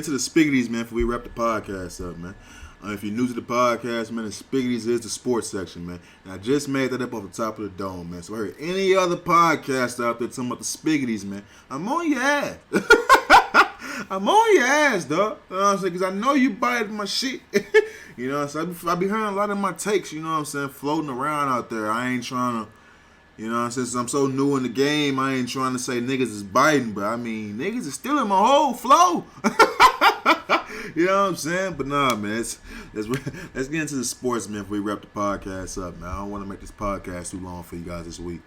into the spiggities, man, before we wrap the podcast up, man. If you're new to the podcast, man, the spiggities is the sports section, man. And I just made that up off the top of the dome, man. So I heard any other podcast out there talking about the spiggities, man, I'm on your ass. I'm on your ass, dog. You know what I'm saying? Because I know you biting my shit. You know what I'm saying? I be hearing a lot of my takes, you know what I'm saying, floating around out there. I ain't trying to, you know what I'm saying? Since I'm so new in the game, I ain't trying to say niggas is biting, but I mean, niggas is stealing my whole flow. You know what I'm saying? But nah, man, let's get into the sports, man, before we wrap the podcast up, man. I don't want to make this podcast too long for you guys this week.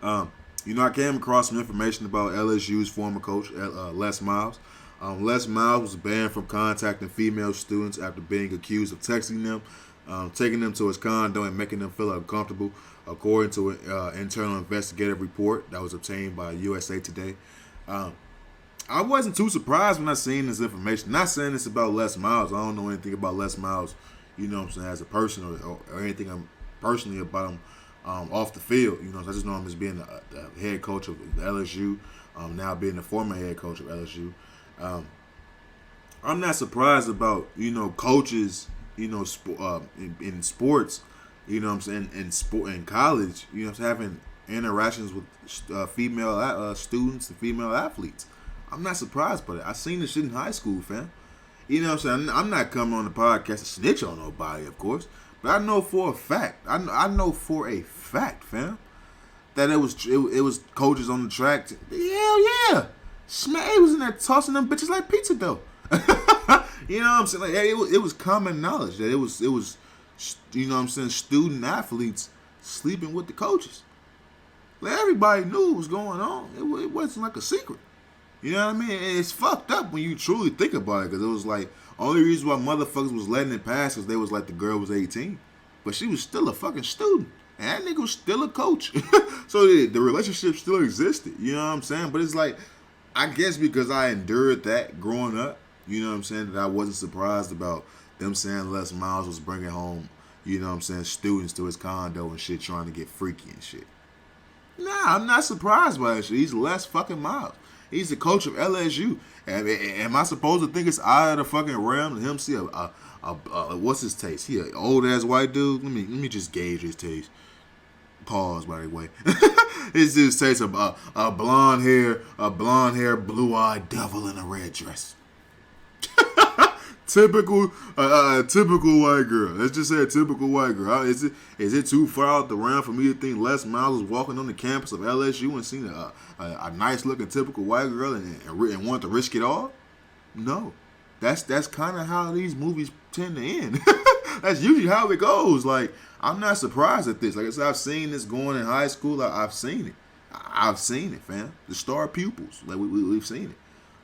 You know, I came across some information about LSU's former coach, Les Miles. Les Miles was banned from contacting female students after being accused of texting them, taking them to his condo and making them feel uncomfortable, according to an internal investigative report that was obtained by USA Today. I wasn't too surprised when I seen this information. Not saying this about Les Miles. I don't know anything about Les Miles, you know what I'm saying, as a person or anything personally about him off the field. You know, so I just know him as being the head coach of LSU, now being the former head coach of LSU. I'm not surprised about, you know, coaches, you know, in sports, you know what I'm saying, in college, you know, having interactions with female students and female athletes. I'm not surprised by that. I seen this shit in high school, fam. You know what I'm saying? I'm not coming on the podcast to snitch on nobody, of course, but I know for a fact, fam, that it was coaches on the track. Hell yeah. Smay was in there tossing them bitches like pizza dough. You know what I'm saying? Like, it was common knowledge that it was you know what I'm saying, student athletes sleeping with the coaches. Like, everybody knew what was going on. It wasn't like a secret. You know what I mean? And it's fucked up when you truly think about it, because it was like, only reason why motherfuckers was letting it pass was they was like the girl was 18. But she was still a fucking student. And that nigga was still a coach. So the relationship still existed. You know what I'm saying? But it's like, I guess because I endured that growing up, you know what I'm saying, that I wasn't surprised about them saying Les Miles was bringing home, you know what I'm saying, students to his condo and shit, trying to get freaky and shit. Nah, I'm not surprised by that shit. He's Les fucking Miles. He's the coach of LSU. Am I supposed to think it's out of the fucking realm to him see what's his taste? He an old ass white dude. Let me just gauge his taste. Pause, by the way. It's just taste of a blonde hair, blue-eyed devil in a red dress. Typical white girl. Let's just say a typical white girl. Is it too far out the realm for me to think Les Miles was walking on the campus of LSU and seeing a nice looking typical white girl and wanted to risk it all? No, that's kind of how these movies tend to end. That's usually how it goes. Like, I'm not surprised at this. Like I said, I've seen this going in high school. I've seen it. I've seen it, fam. The star pupils. Like we've seen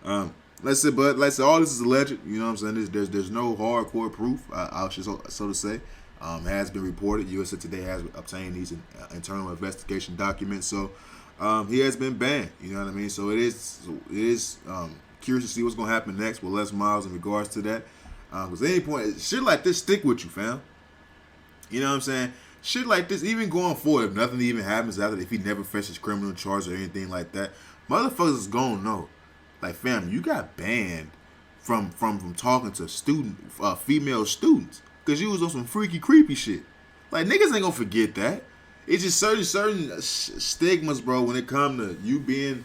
it. Let's say all this is alleged. You know what I'm saying? There's no hardcore proof. So to say, has been reported. USA Today has obtained these internal investigation documents. So he has been banned. You know what I mean? So it is curious to see what's gonna happen next with Les Miles in regards to that. Because at any point, shit like this stick with you, fam. You know what I'm saying? Shit like this, even going forward, if nothing even happens after, if he never faces criminal charges or anything like that, motherfuckers is gonna know. Like, fam, you got banned from talking to female students because you was on some freaky, creepy shit. Like, niggas ain't gonna forget that. It's just certain stigmas, bro, when it come to you being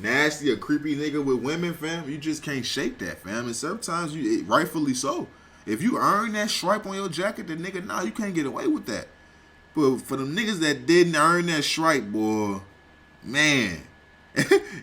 nasty or creepy nigga with women, fam. You just can't shake that, fam. And sometimes rightfully so. If you earn that stripe on your jacket, then nigga, nah, you can't get away with that. But for them niggas that didn't earn that stripe, boy, man.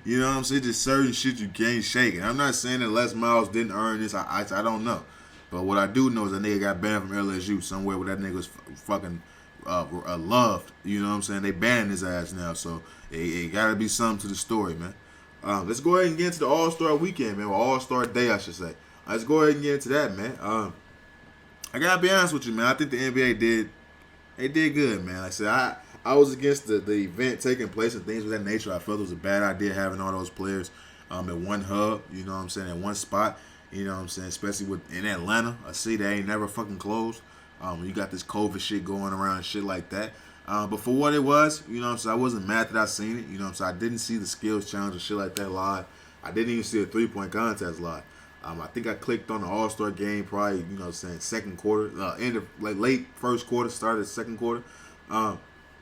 You know what I'm saying? Just certain shit you can't shake. And I'm not saying that Les Miles didn't earn this. I don't know. But what I do know is that nigga got banned from LSU somewhere where that nigga was fucking loved. You know what I'm saying? They banning his ass now. So it gotta be something to the story, man. Let's go ahead and get into the All-Star weekend, man. Or All-Star day, I should say. Let's go ahead and get into that, man. I gotta be honest with you, man. I think the NBA did good, man. Like I said, I was against the event taking place and things of that nature. I felt it was a bad idea having all those players in one hub, you know what I'm saying, in one spot, you know what I'm saying, especially in Atlanta, a city that ain't never fucking closed. You got this COVID shit going around and shit like that. But for what it was, you know what I'm saying, I wasn't mad that I seen it, you know what I'm saying. I didn't see the skills challenge and shit like that live. I didn't even see a 3-point contest live. I think I clicked on the All-Star game probably, second quarter, end of late first quarter, started second quarter.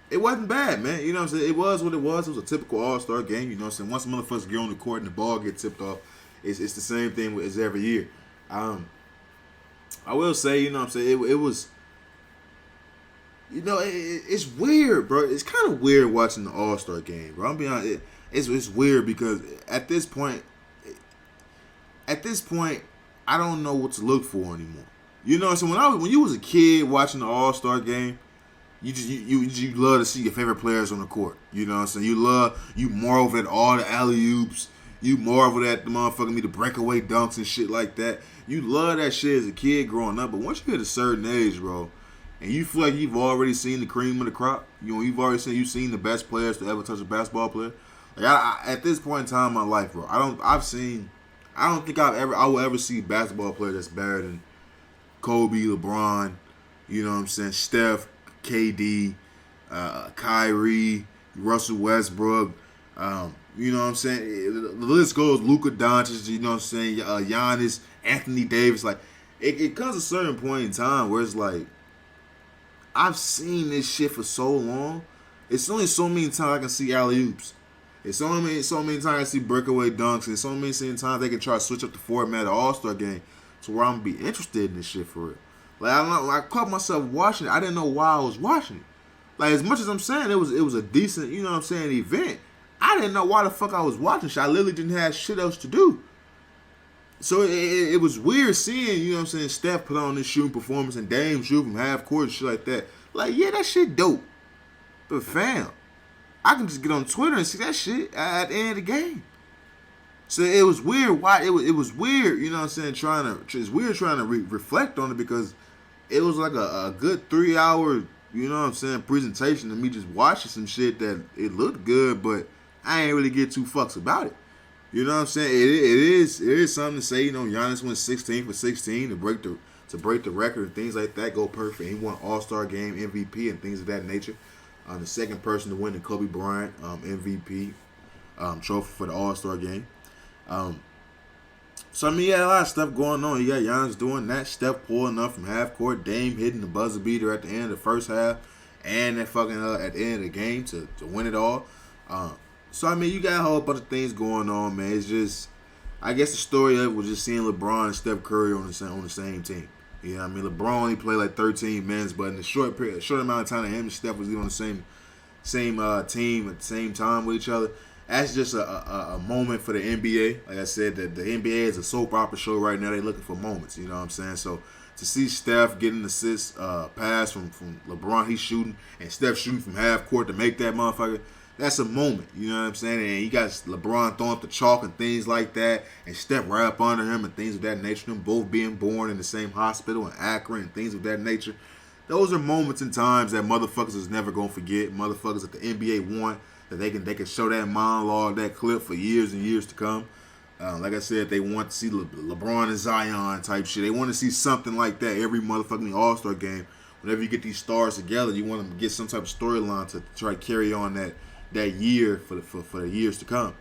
It wasn't bad, man. You know what I'm saying? It was what it was. It was a typical All-Star game. You know what I'm saying? Once motherfuckers get on the court and the ball get tipped off, it's the same thing as every year. I will say, you know what I'm saying? It was, it's weird, bro. It's kind of weird watching the All-Star game, bro. I'm being honest. It's weird because at this point, I don't know what to look for anymore. You know what I'm saying? When you was a kid watching the All-Star game, you love to see your favorite players on the court. You know what I'm saying? You marvel at all the alley-oops. You marvel at the motherfucking the breakaway dunks and shit like that. You love that shit as a kid growing up. But once you hit a certain age, bro, and you feel like you've already seen the cream of the crop, you've seen the best players to ever touch a basketball player. Like at this point in time in my life, bro, I don't think I will ever see a basketball player that's better than Kobe, LeBron, you know what I'm saying, Steph, KD, Kyrie, Russell Westbrook, you know what I'm saying? The list goes. Luka Doncic, you know what I'm saying? Giannis, Anthony Davis. Like, it comes a certain point in time where it's like, I've seen this shit for so long. It's only so many times I can see alley-oops. It's only so many times I see breakaway dunks. And so many times they can try to switch up the format of the All-Star game to where I'm going to be interested in this shit for real. Like, I caught myself watching it. I didn't know why I was watching it. Like, as much as I'm saying it was a decent, you know what I'm saying, event, I didn't know why the fuck I was watching shit. I literally didn't have shit else to do. So it was weird seeing, you know what I'm saying, Steph put on this shooting performance and Dame shoot from half court and shit like that. Like, yeah, that shit dope. But fam, I can just get on Twitter and see that shit at the end of the game. So it was weird. Why it was weird, you know what I'm saying, trying to reflect on it because it was like a good 3 hour, you know what I'm saying, presentation of me just watching some shit that it looked good, but I ain't really get too fucks about it. You know what I'm saying? It is something to say. You know, Giannis went 16 for 16 to break the record and things like that. Go perfect. He won All-Star Game MVP and things of that nature. The second person to win the Kobe Bryant MVP trophy for the All-Star Game. So I mean, you had a lot of stuff going on. You got Giannis doing that, Steph pulling up from half court, Dame hitting the buzzer beater at the end of the first half, and that fucking at the end of the game to win it all. So I mean, you got a whole bunch of things going on, man. It's just, I guess the story of it was just seeing LeBron and Steph Curry on the same team. You know what I mean? LeBron only played like 13 minutes, but in the short amount of time that him and Steph was on the same team at the same time with each other. That's just a moment for the NBA. Like I said, the NBA is a soap opera show right now. They're looking for moments. You know what I'm saying? So to see Steph getting an assist pass from LeBron, he's shooting, and Steph shooting from half court to make that motherfucker, that's a moment. You know what I'm saying? And you got LeBron throwing up the chalk and things like that, and Steph right up under him and things of that nature. Them both being born in the same hospital in Akron and things of that nature. Those are moments and times that motherfuckers is never gonna forget. Motherfuckers that the NBA want, that they can show that monologue, that clip for years and years to come. Like I said, they want to see LeBron and Zion type shit. They want to see something like that every motherfucking All-Star game. Whenever you get these stars together, you want them to get some type of storyline to try to carry on that year for the years to come.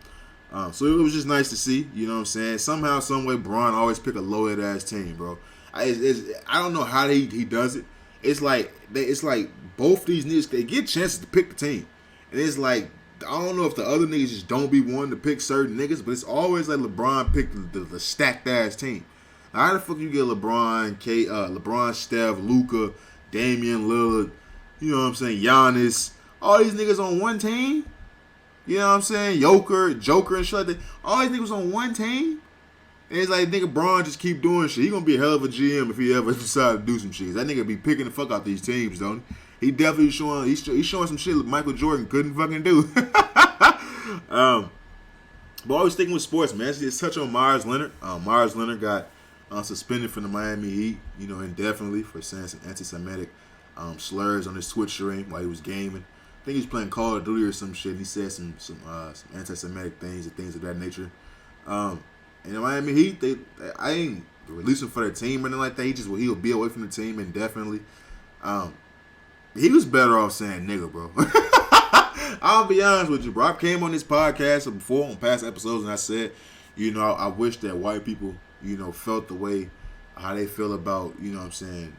So it was just nice to see, you know what I'm saying? Somehow, some way, Bron always pick a low-head ass team, bro. I don't know how he does it. It's like both these niggas, they get chances to pick the team. And it's like, I don't know if the other niggas just don't be wanting to pick certain niggas, but it's always like LeBron picked the stacked ass team. Now, how the fuck you get LeBron, Steph, Luka, Damian Lillard, you know what I'm saying, Giannis, all these niggas on one team? You know what I'm saying? Joker and shit like that. All these niggas on one team? And it's like, nigga, Bron just keep doing shit. He gonna be a hell of a GM if he ever decide to do some shit. That nigga be picking the fuck out these teams, don't he? He definitely he's showing some shit that Michael Jordan couldn't fucking do. But always sticking with sports, man. Let's touch on Meyers Leonard. Meyers Leonard got suspended from the Miami Heat, you know, indefinitely for saying some anti-Semitic slurs on his Twitch stream while he was gaming. I think he was playing Call of Duty or some shit. He said some anti-Semitic things and things of that nature. And the Miami Heat, I ain't release him for their team or anything like that. He'll be away from the team indefinitely. He was better off saying nigga, bro. I'll be honest with you, bro. I came on this podcast before on past episodes and I said, you know, I wish that white people felt the way how they feel about, what I'm saying,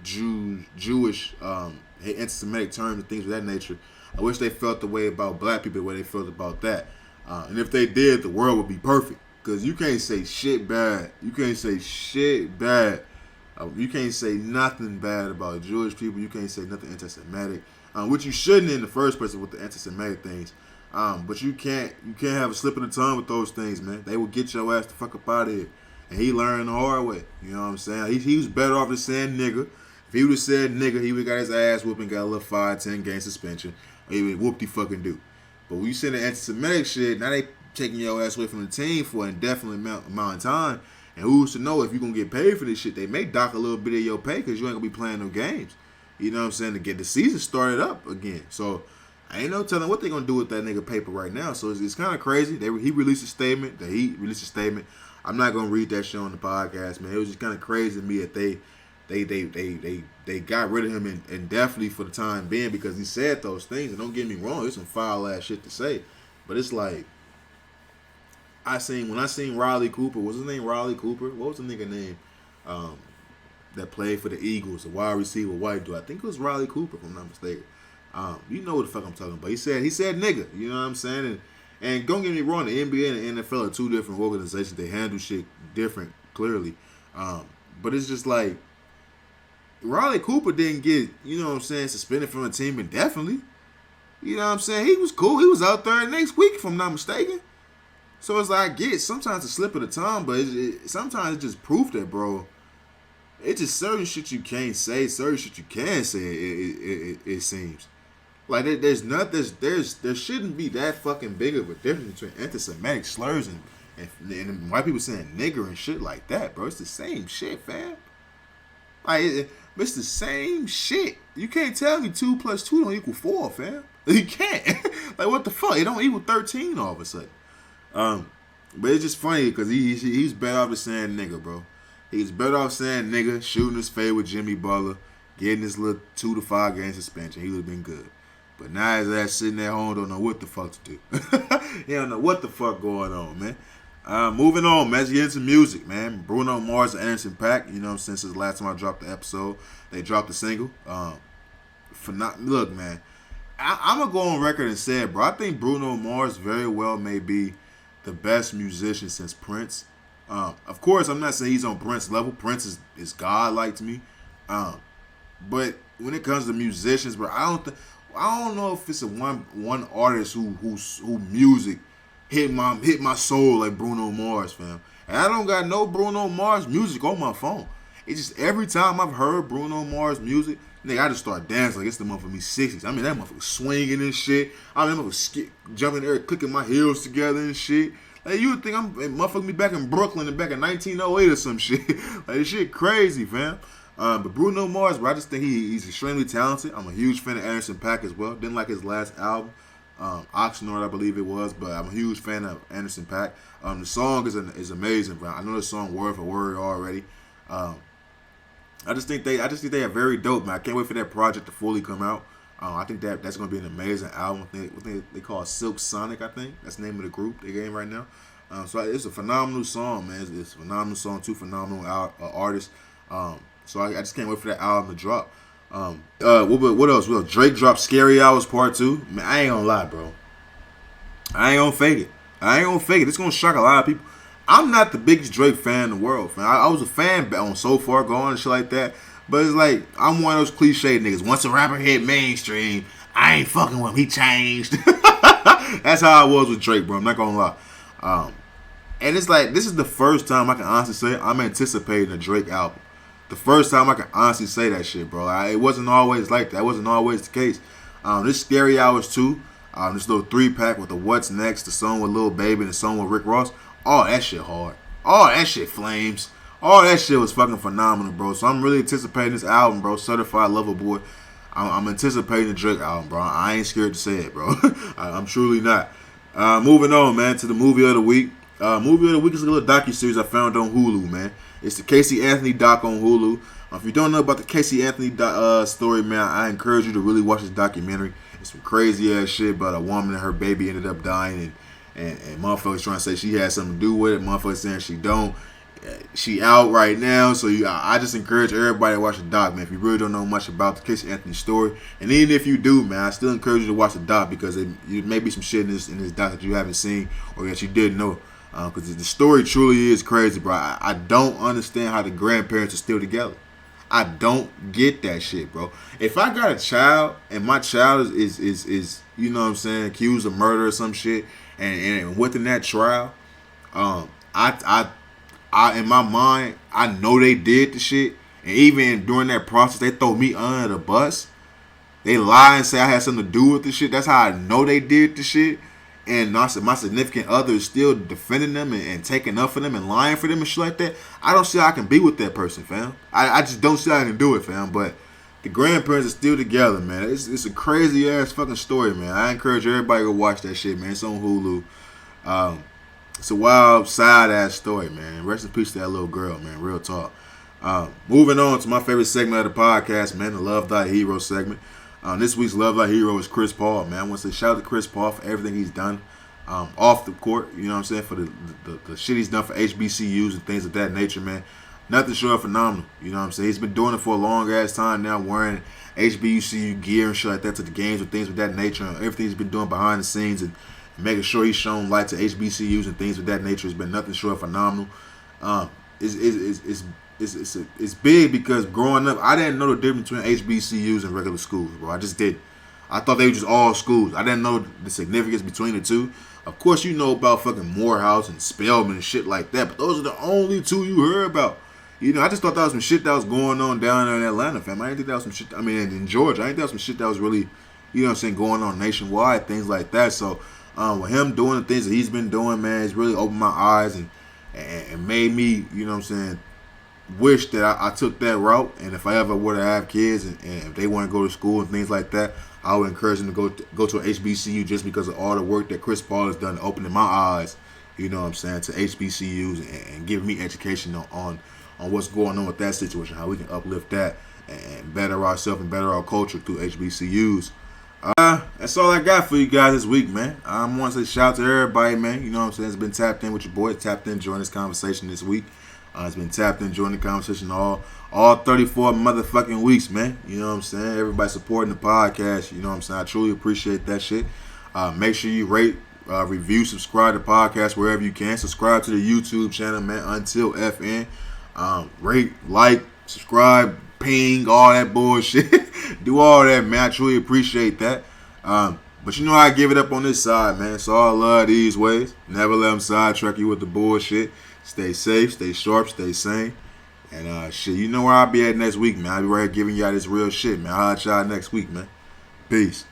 Jewish, anti-Semitic terms and things of that nature. I wish they felt the way about black people the way they felt about that. And if they did, the world would be perfect. Because you can't say shit bad. You can't say shit bad. You can't say nothing bad about Jewish people. You can't say nothing anti-Semitic. Which you shouldn't in the first place with the anti-Semitic things. But you can't have a slip of the tongue with those things, man. They will get your ass the fuck up out of here. And he learned the hard way. You know what I'm saying? He was better off just saying nigga. If he would have said nigga, he would have got his ass whooped and got a little 5-10 game suspension. Or he would whoop the fucking do. But when you send the anti-Semitic shit, now they taking your ass away from the team for an indefinite amount of time. And who's to know if you're going to get paid for this shit? They may dock a little bit of your pay because you ain't going to be playing no games. You know what I'm saying? To get the season started up again. So, I ain't no telling what they're going to do with that nigga paper right now. So, it's kind of crazy. He released a statement. The Heat released a statement. I'm not going to read that shit on the podcast, man. It was just kind of crazy to me that they got rid of him indefinitely for the time being because he said those things. And don't get me wrong, there's some foul ass shit to say. But it's like, when I seen Riley Cooper, what's his name? Riley Cooper? What was the nigga name that played for the Eagles, the wide receiver, white dude? I think it was Riley Cooper, if I'm not mistaken. You know what the fuck I'm talking about. He said nigga, you know what I'm saying? And don't get me wrong, the NBA and the NFL are two different organizations. They handle shit different, clearly. But it's just like, Riley Cooper didn't get, suspended from the team indefinitely. You know what I'm saying? He was cool. He was out there next week, if I'm not mistaken. So it's like, I get sometimes a slip of the tongue, but sometimes it's just proof that, bro, it's just certain shit you can't say, certain shit you can say, it seems. Like, there shouldn't be that fucking big of a difference between anti-Semitic slurs and white people saying nigger and shit like that, bro. It's the same shit, fam. Like, it's the same shit. You can't tell me 2 + 2 don't equal 4, fam. You can't. Like, what the fuck? It don't equal 13 all of a sudden. But it's just funny because he's better off just saying nigga, bro. He's better off saying nigga, shooting his fade with Jimmy Butler, getting this little 2 to 5 game suspension. He would have been good. But now his ass sitting at home don't know what the fuck to do. He don't know what the fuck going on, man. Moving on, man. Let's get into music, man. Bruno Mars and Anderson .Paak, you know, since the last time I dropped the episode, they dropped a single. Look, man, I'm going to go on record and say it, bro. I think Bruno Mars very well may be the best musician since Prince. Of course, I'm not saying he's on Prince level. Prince is God-like to me. But when it comes to musicians, bro, I don't know if it's a one artist who music hit my soul like Bruno Mars, fam. And I don't got no Bruno Mars music on my phone. It's just every time I've heard Bruno Mars music, nigga, I just start dancing like it's the motherfucker me 60s. I mean, that motherfucker swinging and shit. I mean, that motherfucker jumping there, clicking my heels together and shit. Like, you would think I'm motherfucking me back in Brooklyn and back in 1908 or some shit. Like, this shit crazy, fam. But Bruno Mars, bro, I just think he's extremely talented. I'm a huge fan of Anderson .Paak as well. Didn't like his last album, Oxnard, I believe it was, but I'm a huge fan of Anderson .Paak. The song is amazing, bro. I know the song word for word already. I just think they are very dope, man. I can't wait for that project to fully come out. I think that's going to be an amazing album. They call it Silk Sonic, I think. That's the name of the group they game right now. So it's a phenomenal song, man. It's a phenomenal song, two phenomenal artists. So I just can't wait for that album to drop. What else? Well, Drake dropped Scary Hours Part 2. Man, I ain't gonna lie, bro. I ain't gonna fake it. It's gonna shock a lot of people. I'm not the biggest Drake fan in the world, fam. I was a fan on So Far Gone and shit like that. But it's like, I'm one of those cliche niggas. Once a rapper hit mainstream, I ain't fucking with him. He changed. That's how I was with Drake, bro. I'm not gonna lie. And it's like, this is the first time I can honestly say I'm anticipating a Drake album. The first time I can honestly say that shit, bro. It wasn't always like that. It wasn't always the case. This Scary Hours 2, this little 3-pack with the What's Next, the song with Lil Baby, and the song with Rick Ross. Oh, that shit hard. Oh, that shit flames. Oh, that shit was fucking phenomenal, bro. So I'm really anticipating this album, bro. Certified Lover Boy. I'm anticipating the Drake album, bro. I ain't scared to say it, bro. I'm truly not. Moving on, man, to the movie of the week. Movie of the week is a little docuseries I found on Hulu, man. It's the Casey Anthony doc on Hulu. If you don't know about the Casey Anthony story, man, I encourage you to really watch this documentary. It's some crazy ass shit about a woman and her baby ended up dying, and motherfuckers trying to say she had something to do with it. Motherfuckers saying she don't. she out right now, so I just encourage everybody to watch the doc, man. If you really don't know much about the Casey Anthony story, and even if you do, man, I still encourage you to watch the doc because there may be some shit in this doc that you haven't seen or that you didn't know. Because the story truly is crazy, bro. I don't understand how the grandparents are still together. I don't get that shit, bro. If I got a child and my child is you know what I'm saying, accused of murder or some shit, and within that trial, I in my mind, I know they did the shit, and even during that process, they throw me under the bus. They lie and say I had something to do with the shit. That's how I know they did the shit. And my significant other is still defending them and taking up for them and lying for them and shit like that. I don't see how I can be with that person, fam. I just don't see how I can do it, fam. But the grandparents are still together, man. It's a crazy ass fucking story, man. I encourage everybody to watch that shit, man. It's on Hulu. It's a wild, sad ass story, man. Rest in peace to that little girl, man. Real talk. Moving on to my favorite segment of the podcast, man, the Love Thy Hero segment. This week's Love Thy Hero is Chris Paul, man. I want to say shout out to Chris Paul for everything he's done off the court, you know what I'm saying, for the shit he's done for HBCUs and things of that nature, man. Nothing short of phenomenal, you know what I'm saying. He's been doing it for a long ass time now, wearing HBCU gear and shit like that to the games and things of that nature. And everything he's been doing behind the scenes and making sure he's shown light to HBCUs and things of that nature has been nothing short of phenomenal. It's big because growing up, I didn't know the difference between HBCUs and regular schools, bro. I just didn't. I thought they were just all schools. I didn't know the significance between the two. Of course, you know about fucking Morehouse and Spelman and shit like that, but those are the only two you heard about. You know, I just thought that was some shit that was going on down there in Atlanta, fam. I didn't think that was some shit, I mean, in Georgia. I didn't think that was some shit that was really, you know what I'm saying, going on nationwide, things like that. So, with him doing the things that he's been doing, man, it's really opened my eyes and made me, you know what I'm saying, wish that I took that route. And if I ever were to have kids and if they want to go to school and things like that, I would encourage them to go to an HBCU just because of all the work that Chris Paul has done opening my eyes, you know what I'm saying, to HBCUs and giving me education on what's going on with that situation, how we can uplift that and better ourselves and better our culture through HBCUs. That's all I got for you guys this week, man. I want to say shout out to everybody, man. You know what I'm saying? It's been tapped in with your boy, tapped in joining this conversation this week. It's been tapped in joining the conversation all 34 motherfucking weeks, man. You know what I'm saying? Everybody supporting the podcast. You know what I'm saying? I truly appreciate that shit. Make sure you rate, review, subscribe to the podcast wherever you can. Subscribe to the YouTube channel, man, Until FN. Rate, like, subscribe, ping, all that bullshit. Do all that, man. I truly appreciate that. But you know I give it up on this side, man. It's all love these ways. Never let them sidetrack you with the bullshit. Stay safe, stay sharp, stay sane. And shit, you know where I'll be at next week, man. I'll be right here giving y'all this real shit, man. I'll holler at y'all next week, man. Peace.